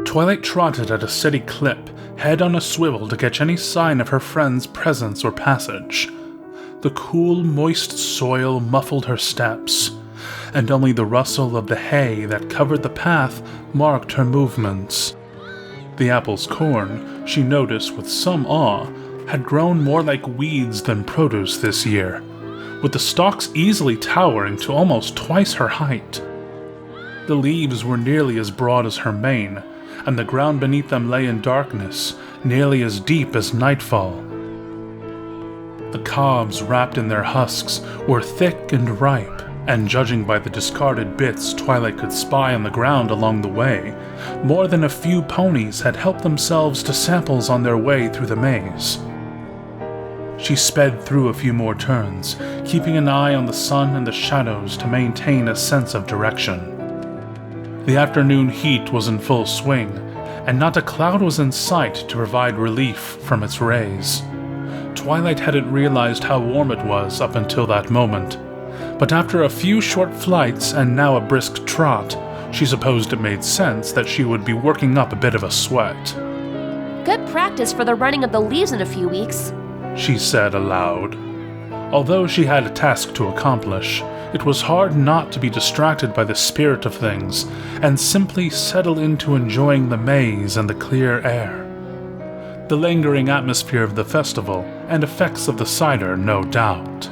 Twilight trotted at a steady clip, head on a swivel to catch any sign of her friend's presence or passage. The cool, moist soil muffled her steps, and only the rustle of the hay that covered the path marked her movements. The apple's corn, she noticed with some awe, had grown more like weeds than produce this year, with the stalks easily towering to almost twice her height. The leaves were nearly as broad as her mane, and the ground beneath them lay in darkness, nearly as deep as nightfall. The cobs wrapped in their husks were thick and ripe, and judging by the discarded bits Twilight could spy on the ground along the way, more than a few ponies had helped themselves to samples on their way through the maze. She sped through a few more turns, keeping an eye on the sun and the shadows to maintain a sense of direction. The afternoon heat was in full swing, and not a cloud was in sight to provide relief from its rays. Twilight hadn't realized how warm it was up until that moment, but after a few short flights and now a brisk trot, she supposed it made sense that she would be working up a bit of a sweat. Good practice for the running of the leaves in a few weeks, she said aloud. Although she had a task to accomplish, it was hard not to be distracted by the spirit of things and simply settle into enjoying the maze and the clear air. The lingering atmosphere of the festival and effects of the cider, no doubt.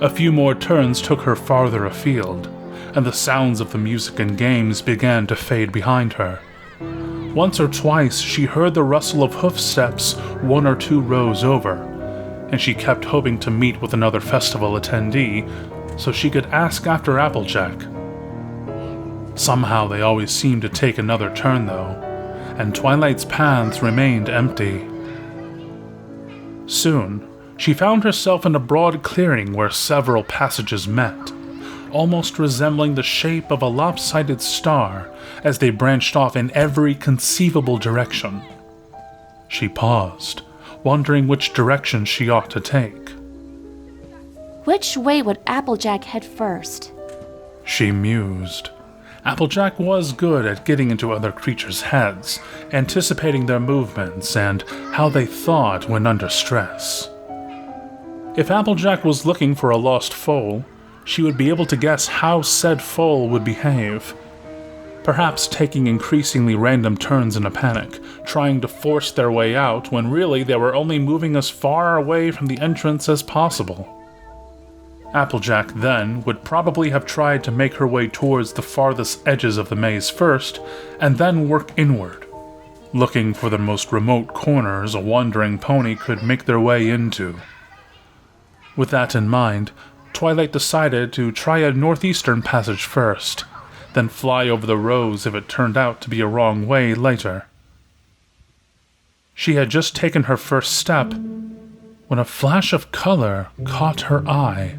A few more turns took her farther afield, and the sounds of the music and games began to fade behind her. Once or twice she heard the rustle of hoofsteps 1 or 2 rows over, and she kept hoping to meet with another festival attendee so she could ask after Applejack. Somehow they always seemed to take another turn, though, and Twilight's paths remained empty. Soon, she found herself in a broad clearing where several passages met, almost resembling the shape of a lopsided star as they branched off in every conceivable direction. She paused, wondering which direction she ought to take. Which way would Applejack head first? She mused. Applejack was good at getting into other creatures' heads, anticipating their movements and how they thought when under stress. If Applejack was looking for a lost foal, she would be able to guess how said foal would behave. Perhaps taking increasingly random turns in a panic, trying to force their way out when really they were only moving as far away from the entrance as possible. Applejack, then, would probably have tried to make her way towards the farthest edges of the maze first, and then work inward, looking for the most remote corners a wandering pony could make their way into. With that in mind, Twilight decided to try a northeastern passage first, then fly over the rows if it turned out to be a wrong way later. She had just taken her first step when a flash of color caught her eye.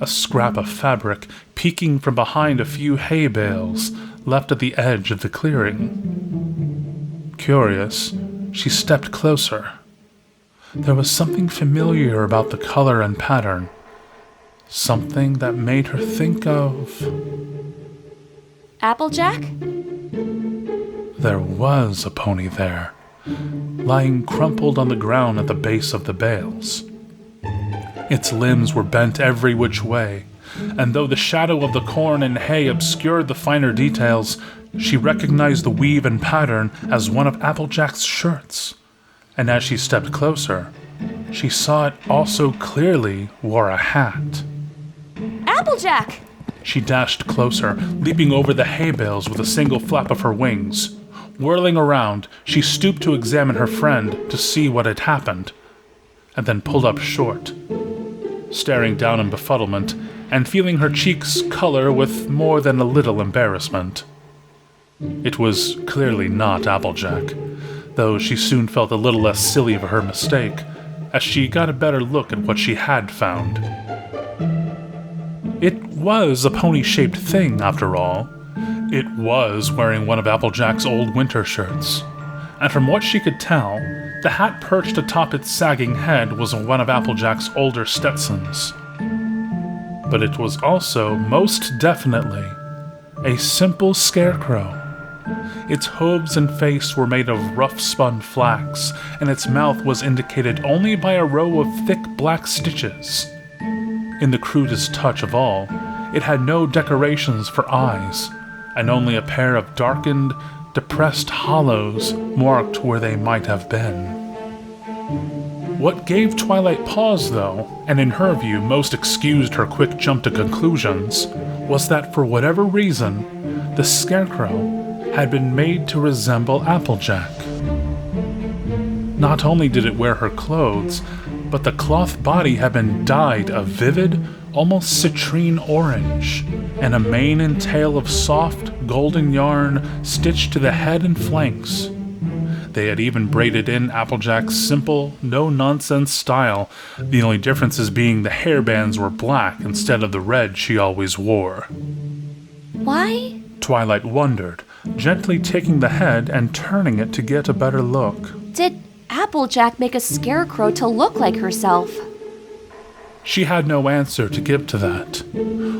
A scrap of fabric peeking from behind a few hay bales left at the edge of the clearing. Curious, she stepped closer. There was something familiar about the color and pattern, something that made her think of... Applejack? There was a pony there, lying crumpled on the ground at the base of the bales. Its limbs were bent every which way, and though the shadow of the corn and hay obscured the finer details, she recognized the weave and pattern as one of Applejack's shirts, and as she stepped closer, she saw it also clearly wore a hat. Applejack! She dashed closer, leaping over the hay bales with a single flap of her wings. Whirling around, she stooped to examine her friend to see what had happened, and then pulled up short, staring down in befuddlement and feeling her cheeks color with more than a little embarrassment. It was clearly not Applejack, though she soon felt a little less silly for her mistake as she got a better look at what she had found. It was a pony-shaped thing, after all. It was wearing one of Applejack's old winter shirts, and from what she could tell, the hat perched atop its sagging head was one of Applejack's older Stetsons. But it was also, most definitely, a simple scarecrow, Its hooves and face were made of rough-spun flax, and its mouth was indicated only by a row of thick black stitches. In the crudest touch of all, it had no decorations for eyes, and only a pair of darkened, depressed hollows marked where they might have been. What gave Twilight pause, though, and in her view most excused her quick jump to conclusions, was that for whatever reason, the scarecrow had been made to resemble Applejack. Not only did it wear her clothes, but the cloth body had been dyed a vivid, almost citrine orange, and a mane and tail of soft, golden yarn stitched to the head and flanks. They had even braided in Applejack's simple, no-nonsense style, the only differences being the hairbands were black instead of the red she always wore. Why? Twilight wondered, gently taking the head and turning it to get a better look. Did Applejack make a scarecrow to look like herself? She had no answer to give to that.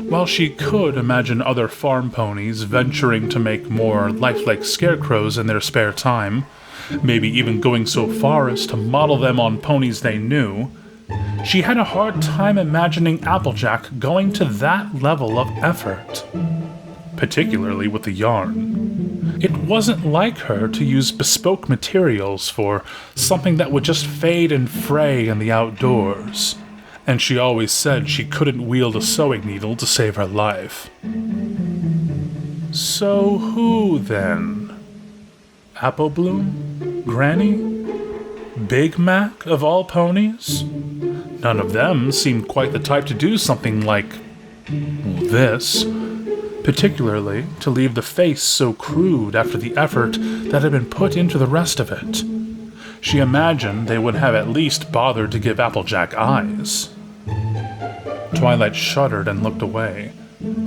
While she could imagine other farm ponies venturing to make more lifelike scarecrows in their spare time, maybe even going so far as to model them on ponies they knew, she had a hard time imagining Applejack going to that level of effort, particularly with the yarn. It wasn't like her to use bespoke materials for something that would just fade and fray in the outdoors, and she always said she couldn't wield a sewing needle to save her life. So who, then? Apple Bloom? Granny? Big Mac, of all ponies? None of them seemed quite the type to do something like this, particularly to leave the face so crude after the effort that had been put into the rest of it. She imagined they would have at least bothered to give Applejack eyes. Twilight shuddered and looked away,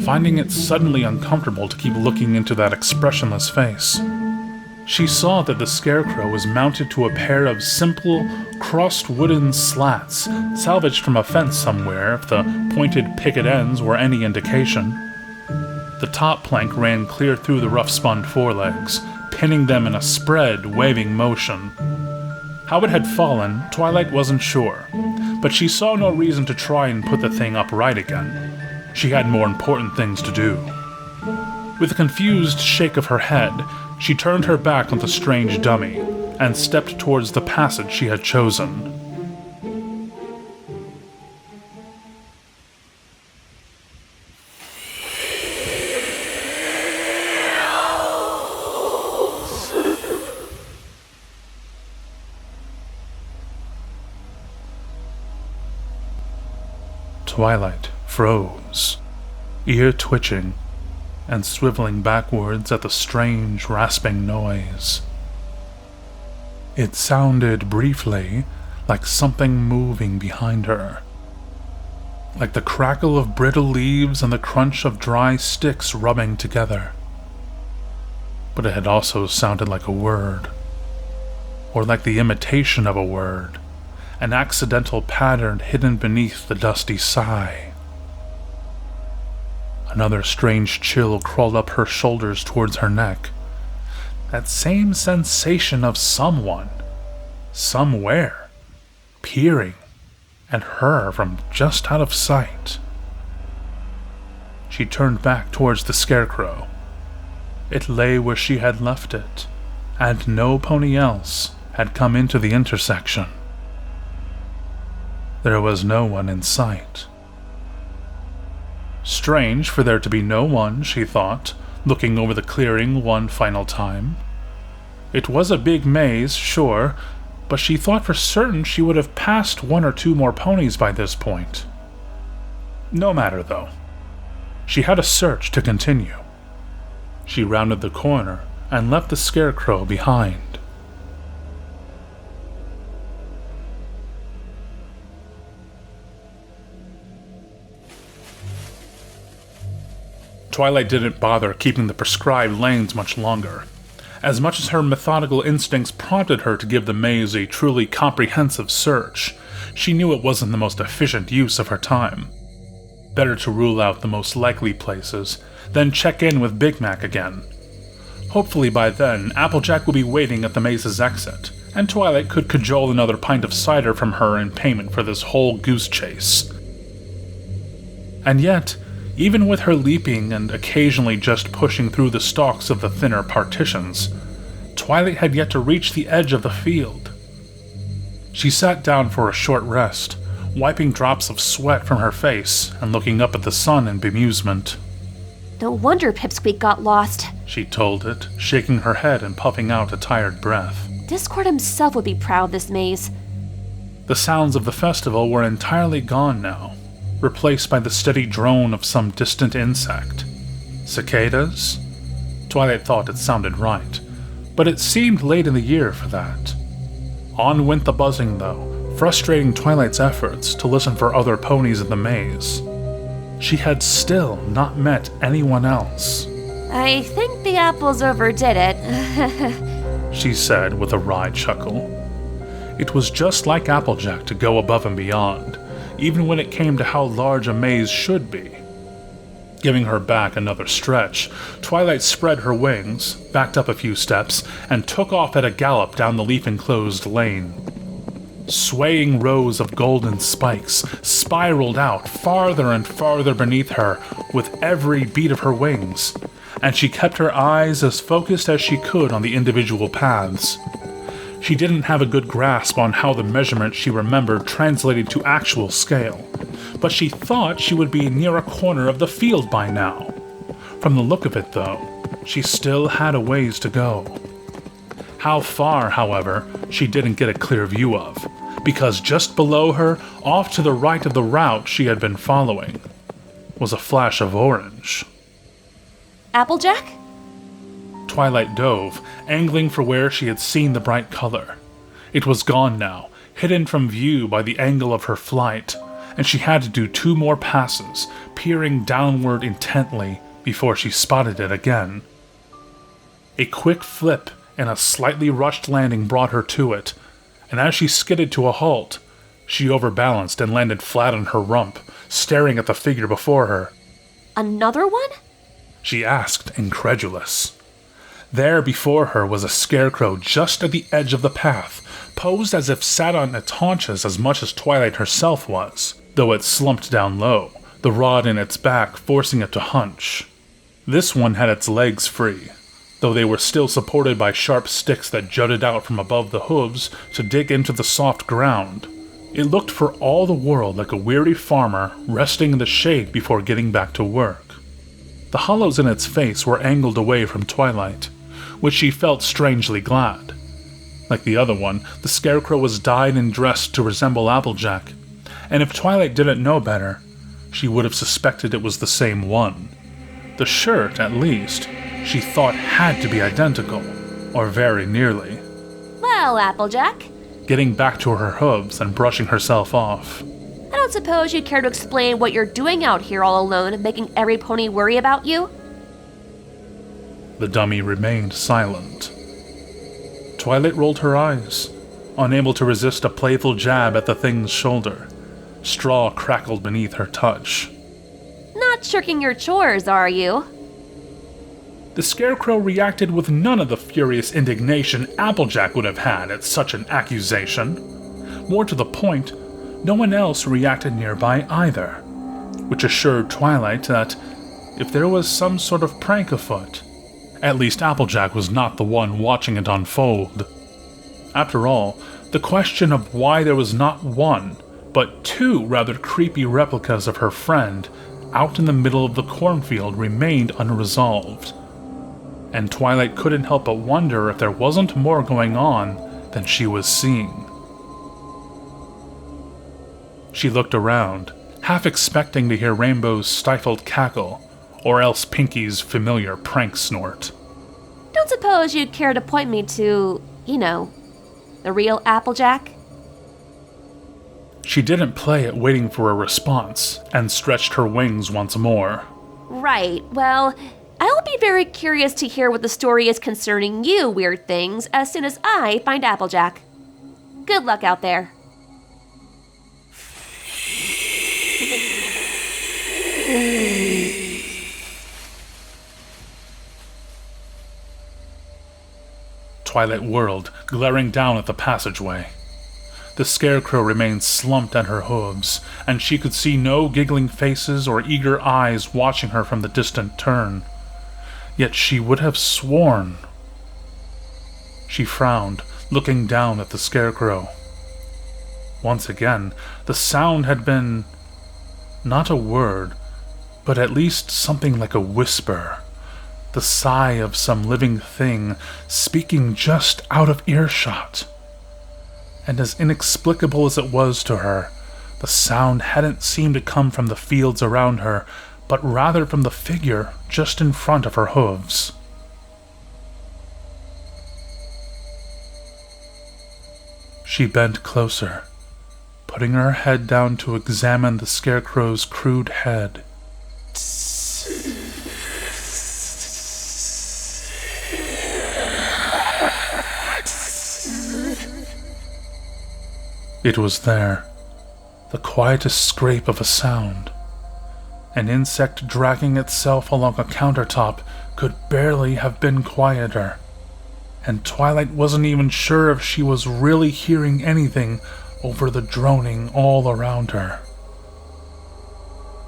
finding it suddenly uncomfortable to keep looking into that expressionless face. She saw that the scarecrow was mounted to a pair of simple, crossed wooden slats, salvaged from a fence somewhere if the pointed picket ends were any indication. The top plank ran clear through the rough-spun forelegs, pinning them in a spread, waving motion. How it had fallen, Twilight wasn't sure, but she saw no reason to try and put the thing upright again. She had more important things to do. With a confused shake of her head, she turned her back on the strange dummy and stepped towards the passage she had chosen. Twilight froze, ear twitching, and swiveling backwards at the strange, rasping noise. It sounded briefly like something moving behind her, like the crackle of brittle leaves and the crunch of dry sticks rubbing together. But it had also sounded like a word, or like the imitation of a word, an accidental pattern hidden beneath the dusty sigh. Another strange chill crawled up her shoulders towards her neck. That same sensation of someone, somewhere, peering at her from just out of sight. She turned back towards the scarecrow. It lay where she had left it, and no pony else had come into the intersection. There was no one in sight. Strange for there to be no one, she thought, looking over the clearing one final time. It was a big maze, sure, but she thought for certain she would have passed one or two more ponies by this point. No matter, though. She had a search to continue. She rounded the corner and left the scarecrow behind. Twilight didn't bother keeping the prescribed lanes much longer. As much as her methodical instincts prompted her to give the maze a truly comprehensive search, she knew it wasn't the most efficient use of her time. Better to rule out the most likely places, then check in with Big Mac again. Hopefully by then, Applejack would be waiting at the maze's exit, and Twilight could cajole another pint of cider from her in payment for this whole goose chase. And yet, even with her leaping and occasionally just pushing through the stalks of the thinner partitions, Twilight had yet to reach the edge of the field. She sat down for a short rest, wiping drops of sweat from her face and looking up at the sun in bemusement. No wonder Pipsqueak got lost. She told it, shaking her head and puffing out a tired breath. Discord himself would be proud of this maze. The sounds of the festival were entirely gone now, replaced by the steady drone of some distant insect. Cicadas? Twilight thought it sounded right, but it seemed late in the year for that. On went the buzzing, though, frustrating Twilight's efforts to listen for other ponies in the maze. She had still not met anyone else. I think the apples overdid it, she said with a wry chuckle. It was just like Applejack to go above and beyond, even when it came to how large a maze should be. Giving her back another stretch, Twilight spread her wings, backed up a few steps, and took off at a gallop down the leaf-enclosed lane. Swaying rows of golden spikes spiraled out farther and farther beneath her with every beat of her wings, and she kept her eyes as focused as she could on the individual paths. She didn't have a good grasp on how the measurements she remembered translated to actual scale, but she thought she would be near a corner of the field by now. From the look of it, though, she still had a ways to go. How far, however, she didn't get a clear view of, because just below her, off to the right of the route she had been following, was a flash of orange. Applejack? Twilight dove, angling for where she had seen the bright color. It was gone now, hidden from view by the angle of her flight, and she had to do 2 more passes, peering downward intently before she spotted it again. A quick flip and a slightly rushed landing brought her to it, and as she skidded to a halt, she overbalanced and landed flat on her rump, staring at the figure before her. Another one? She asked, incredulous. There before her was a scarecrow just at the edge of the path, posed as if sat on its haunches as much as Twilight herself was, though it slumped down low, the rod in its back forcing it to hunch. This one had its legs free, though they were still supported by sharp sticks that jutted out from above the hooves to dig into the soft ground. It looked for all the world like a weary farmer resting in the shade before getting back to work. The hollows in its face were angled away from Twilight, which she felt strangely glad. Like the other one, the scarecrow was dyed and dressed to resemble Applejack, and if Twilight didn't know better, she would have suspected it was the same one. The shirt, at least, she thought had to be identical, or very nearly. Well, Applejack. Getting back to her hooves and brushing herself off. I don't suppose you'd care to explain what you're doing out here all alone, making every pony worry about you? The dummy remained silent. Twilight rolled her eyes, unable to resist a playful jab at the thing's shoulder. Straw crackled beneath her touch. Not shirking your chores, are you? The scarecrow reacted with none of the furious indignation Applejack would have had at such an accusation. More to the point, no one else reacted nearby either, which assured Twilight that if there was some sort of prank afoot, at least Applejack was not the one watching it unfold. After all, the question of why there was not one, but 2 rather creepy replicas of her friend out in the middle of the cornfield remained unresolved. And Twilight couldn't help but wonder if there wasn't more going on than she was seeing. She looked around, half expecting to hear Rainbow's stifled cackle, or else Pinky's familiar prank snort. Don't suppose you'd care to point me to, the real Applejack? She didn't play at waiting for a response, and stretched her wings once more. Right, well, I'll be very curious to hear what the story is concerning you, weird things, as soon as I find Applejack. Good luck out there. Twilight whirled, glaring down at the passageway. The scarecrow remained slumped at her hooves, and she could see no giggling faces or eager eyes watching her from the distant turn. Yet she would have sworn. She frowned, looking down at the scarecrow. Once again, the sound had been not a word, but at least something like a whisper, the sigh of some living thing speaking just out of earshot. And as inexplicable as it was to her, the sound hadn't seemed to come from the fields around her, but rather from the figure just in front of her hooves. She bent closer, putting her head down to examine the scarecrow's crude head. It was there, the quietest scrape of a sound. An insect dragging itself along a countertop could barely have been quieter, and Twilight wasn't even sure if she was really hearing anything over the droning all around her.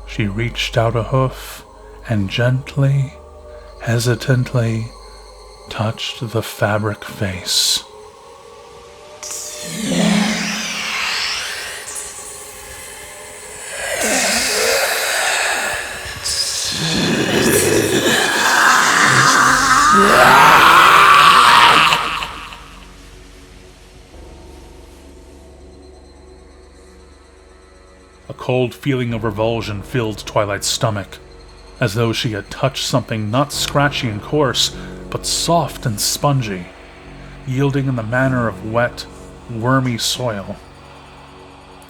She reached out a hoof and gently, hesitantly, touched the fabric face. A cold feeling of revulsion filled Twilight's stomach, as though she had touched something not scratchy and coarse, but soft and spongy, yielding in the manner of wet, wormy soil.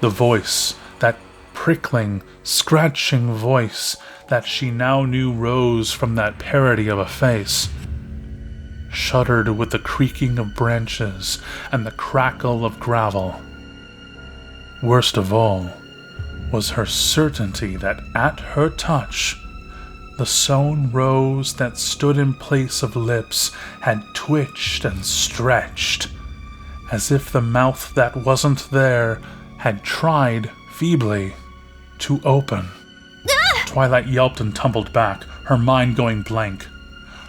The voice, that prickling, scratching voice that she now knew rose from that parody of a face, shuddered with the creaking of branches and the crackle of gravel. Worst of all was her certainty that at her touch, the sewn rose that stood in place of lips had twitched and stretched, as if the mouth that wasn't there had tried, feebly, to open. Twilight yelped and tumbled back, her mind going blank.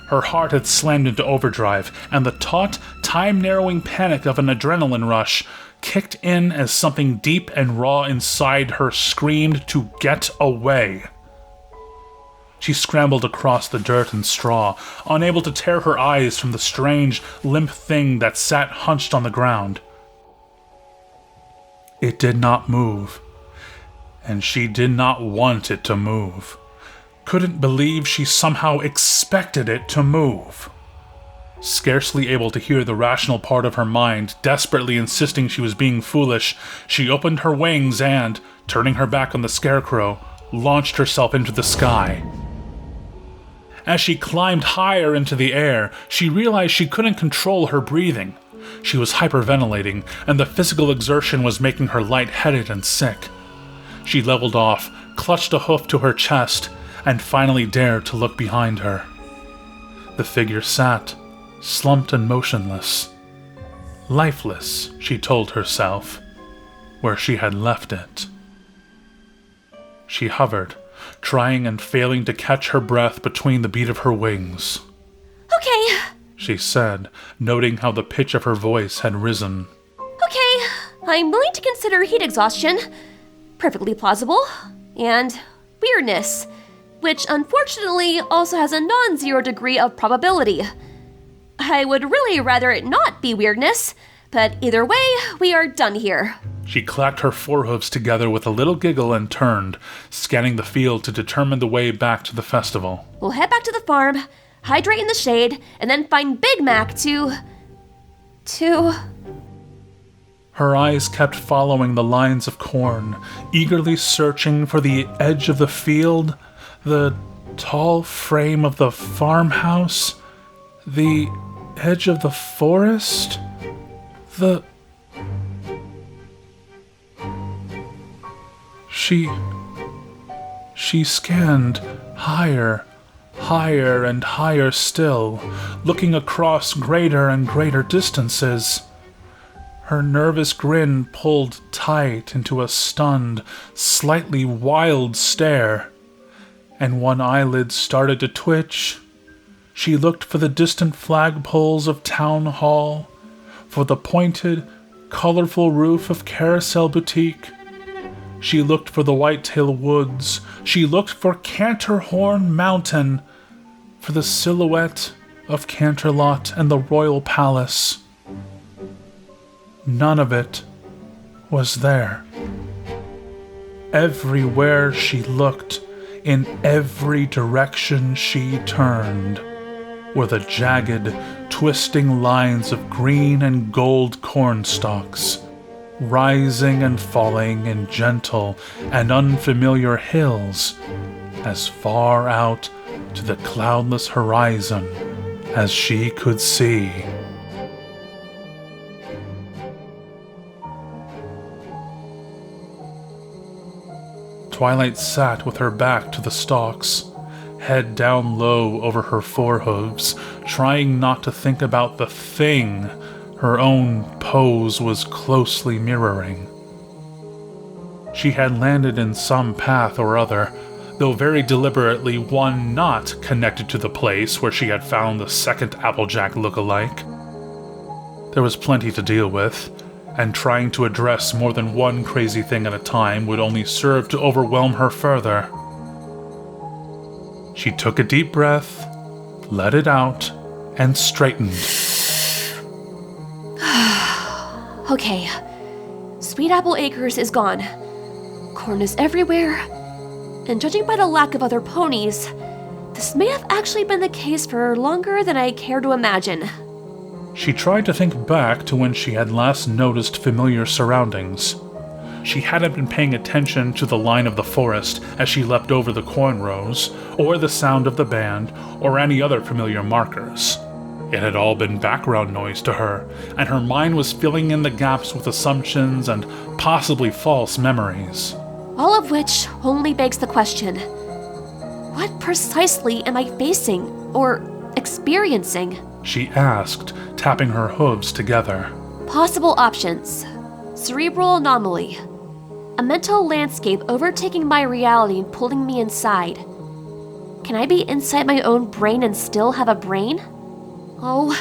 Her heart had slammed into overdrive, and the taut, time-narrowing panic of an adrenaline rush kicked in as something deep and raw inside her screamed to get away. She scrambled across the dirt and straw, unable to tear her eyes from the strange, limp thing that sat hunched on the ground. It did not move, and she did not want it to move. Couldn't believe she somehow expected it to move. Scarcely able to hear the rational part of her mind desperately insisting she was being foolish, she opened her wings and, turning her back on the scarecrow, launched herself into the sky. As she climbed higher into the air, she realized she couldn't control her breathing. She was hyperventilating, and the physical exertion was making her lightheaded and sick. She leveled off, clutched a hoof to her chest, and finally dared to look behind her. The figure sat, slumped and motionless. Lifeless, she told herself, where she had left it. She hovered, trying and failing to catch her breath between the beat of her wings. Okay. She said, noting how the pitch of her voice had risen. Okay, I'm willing to consider heat exhaustion. Perfectly plausible. And weirdness, which unfortunately also has a non-zero degree of probability. I would really rather it not be weirdness, but either way, we are done here. She clacked her forehooves together with a little giggle and turned, scanning the field to determine the way back to the festival. We'll head back to the farm, hydrate in the shade, and then find Big Mac to... Her eyes kept following the lines of corn, eagerly searching for the edge of the field, the tall frame of the farmhouse, the edge of the forest, She scanned higher higher and higher still, looking across greater and greater distances. Her nervous grin pulled tight into a stunned, slightly wild stare, and one eyelid started to twitch. She looked for the distant flagpoles of Town Hall, for the pointed, colorful roof of Carousel Boutique. She looked for the Whitetail Woods. She looked for Canterhorn Mountain, for the silhouette of Canterlot and the Royal Palace. None of it was there. Everywhere she looked, in every direction she turned, were the jagged, twisting lines of green and gold cornstalks, rising and falling in gentle and unfamiliar hills, as far out to the cloudless horizon as she could see. Twilight sat with her back to the stalks, head down low over her forehooves, trying not to think about the thing her own pose was closely mirroring. She had landed in some path or other, though very deliberately one not connected to the place where she had found the second Applejack look-alike. There was plenty to deal with, and trying to address more than one crazy thing at a time would only serve to overwhelm her further. She took a deep breath, let it out, and straightened. Okay, Sweet Apple Acres is gone. Corn is everywhere, and judging by the lack of other ponies, this may have actually been the case for longer than I care to imagine. She tried to think back to when she had last noticed familiar surroundings. She hadn't been paying attention to the line of the forest as she leapt over the corn rows, or the sound of the band, or any other familiar markers. It had all been background noise to her, and her mind was filling in the gaps with assumptions and possibly false memories. All of which only begs the question, what precisely am I facing, or experiencing? She asked, tapping her hooves together. Possible options. Cerebral anomaly. A mental landscape overtaking my reality and pulling me inside. Can I be inside my own brain and still have a brain? Oh,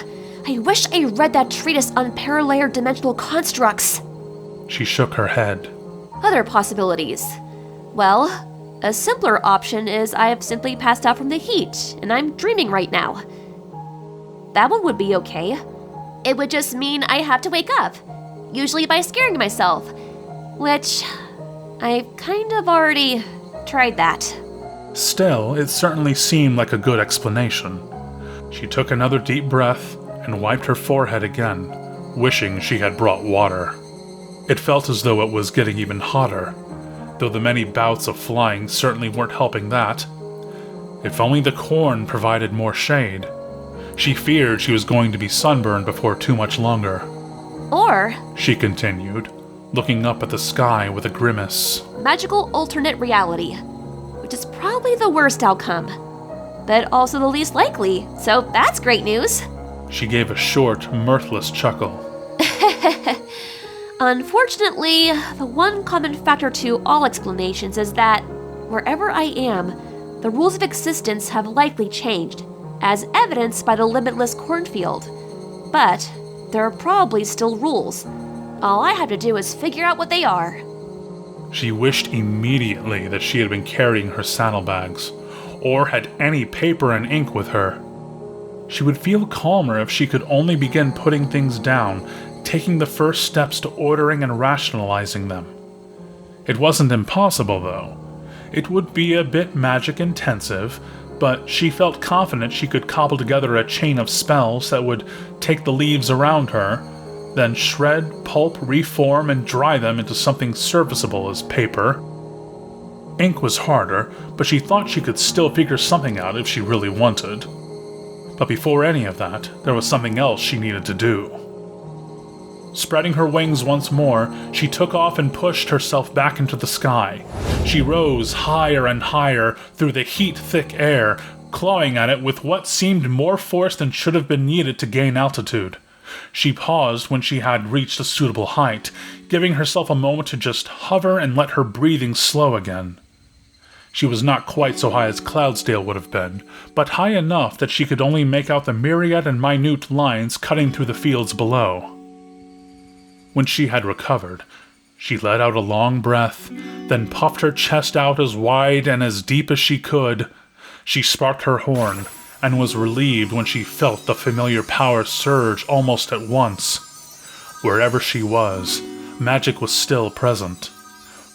I wish I read that treatise on paralayer dimensional constructs. She shook her head. Other possibilities. Well, a simpler option is I've simply passed out from the heat and I'm dreaming right now. That one would be okay. It would just mean I have to wake up, usually by scaring myself, which I've kind of already tried that. Still, it certainly seemed like a good explanation. She took another deep breath and wiped her forehead again, wishing she had brought water. It felt as though it was getting even hotter, though the many bouts of flying certainly weren't helping that. If only the corn provided more shade. She feared she was going to be sunburned before too much longer. Or, she continued, looking up at the sky with a grimace, magical alternate reality, which is probably the worst outcome, but also the least likely, so that's great news. She gave a short, mirthless chuckle. Unfortunately, the one common factor to all explanations is that, wherever I am, the rules of existence have likely changed, as evidenced by the limitless cornfield. But there are probably still rules. All I have to do is figure out what they are. She wished immediately that she had been carrying her saddlebags, or had any paper and ink with her. She would feel calmer if she could only begin putting things down, taking the first steps to ordering and rationalizing them. It wasn't impossible, though. It would be a bit magic-intensive, but she felt confident she could cobble together a chain of spells that would take the leaves around her, then shred, pulp, reform, and dry them into something serviceable as paper. Ink was harder, but she thought she could still figure something out if she really wanted. But before any of that, there was something else she needed to do. Spreading her wings once more, she took off and pushed herself back into the sky. She rose higher and higher through the heat-thick air, clawing at it with what seemed more force than should have been needed to gain altitude. She paused when she had reached a suitable height, giving herself a moment to just hover and let her breathing slow again. She was not quite so high as Cloudsdale would have been, but high enough that she could only make out the myriad and minute lines cutting through the fields below. When she had recovered, she let out a long breath, then puffed her chest out as wide and as deep as she could. She sparked her horn, and was relieved when she felt the familiar power surge almost at once. Wherever she was, magic was still present.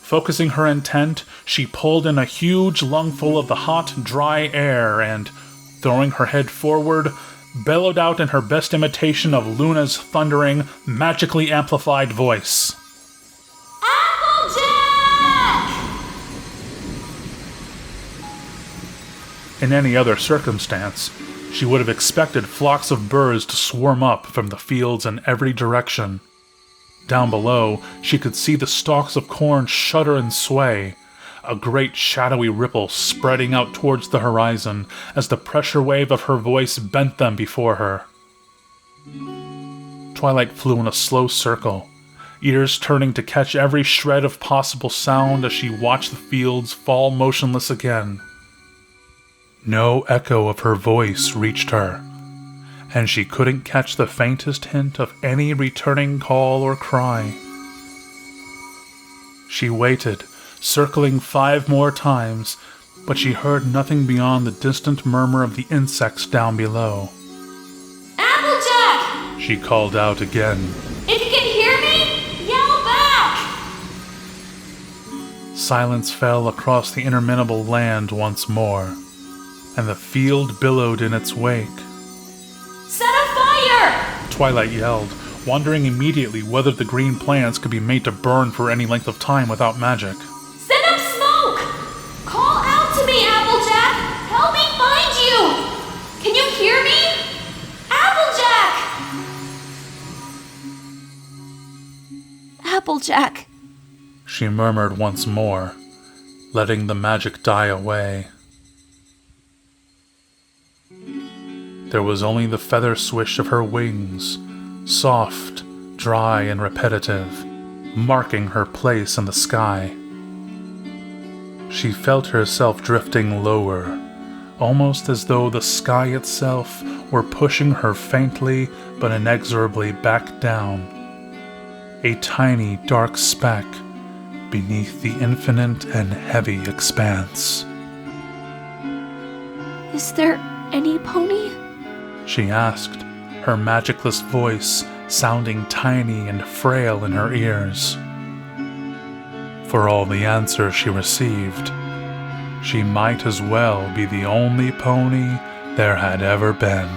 Focusing her intent, she pulled in a huge lungful of the hot, dry air and, throwing her head forward, bellowed out in her best imitation of Luna's thundering, magically amplified voice. Applejack! In any other circumstance, she would have expected flocks of birds to swarm up from the fields in every direction. Down below, she could see the stalks of corn shudder and sway, a great shadowy ripple spreading out towards the horizon as the pressure wave of her voice bent them before her. Twilight flew in a slow circle, ears turning to catch every shred of possible sound as she watched the fields fall motionless again. No echo of her voice reached her, and she couldn't catch the faintest hint of any returning call or cry. She waited, circling 5 more times, but she heard nothing beyond the distant murmur of the insects down below. Applejack! She called out again. If you can hear me, yell back! Silence fell across the interminable land once more, and the field billowed in its wake. Set a fire! Twilight yelled, wondering immediately whether the green plants could be made to burn for any length of time without magic. Send up smoke! Call out to me, Applejack! Help me find you! Can you hear me? Applejack! Applejack! She murmured once more, letting the magic die away. There was only the feather swish of her wings, soft, dry, and repetitive, marking her place in the sky. She felt herself drifting lower, almost as though the sky itself were pushing her faintly but inexorably back down. A tiny dark speck beneath the infinite and heavy expanse. Is there any pony? She asked, her magicless voice sounding tiny and frail in her ears. For all the answers she received, she might as well be the only pony there had ever been.